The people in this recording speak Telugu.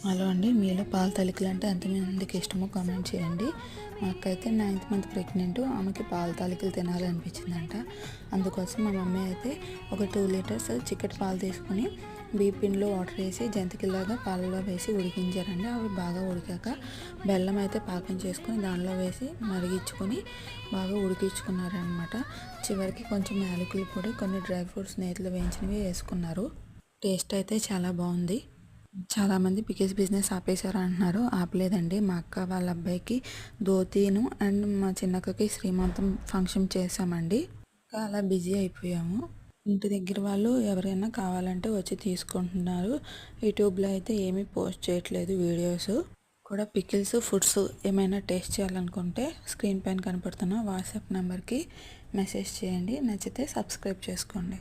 హలో అండి, మీలో పాల తాలికలు అంటే ఎంతమందికి ఇష్టమో కామెంట్ చేయండి. మా అక్క అయితే 9th మంత్ ప్రెగ్నెంట్, ఆమెకి పాల తాలికలు తినాలనిపించిందంట. అందుకోసం మా మమ్మీ అయితే ఒక 2 లీటర్స్ చిక్కటి పాలు తీసుకొని బీపిన్లో వాటర్ వేసి జంతికలాగా పాలలో వేసి ఉడికించారండి. అవి బాగా ఉడికాక బెల్లం అయితే పాకం చేసుకొని దానిలో వేసి మరిగించుకొని బాగా ఉడికించుకున్నారనమాట. చివరికి కొంచెం యాలకుల పొడి, కొన్ని డ్రై ఫ్రూట్స్ నేతిలో వేయించినవి వేసుకున్నారు. టేస్ట్ అయితే చాలా బాగుంది. చాలామంది పికిల్స్ బిజినెస్ ఆపేశారు అంటున్నారు. ఆపలేదండి. మా అక్క వాళ్ళ అబ్బాయికి ధోతీను అండ్ మా చిన్నక్కకి శ్రీమంతం ఫంక్షన్ చేసామండి. ఇంకా అలా బిజీ అయిపోయాము. ఇంటి దగ్గర వాళ్ళు ఎవరైనా కావాలంటే వచ్చి తీసుకుంటున్నారు. యూట్యూబ్లో అయితే ఏమీ పోస్ట్ చేయట్లేదు వీడియోస్ కూడా. పికిల్స్, ఫుడ్స్ ఏమైనా టేస్ట్ చేయాలనుకుంటే స్క్రీన్ పైన కనపడుతున్న వాట్సాప్ నెంబర్కి మెసేజ్ చేయండి. నచ్చితే సబ్స్క్రైబ్ చేసుకోండి.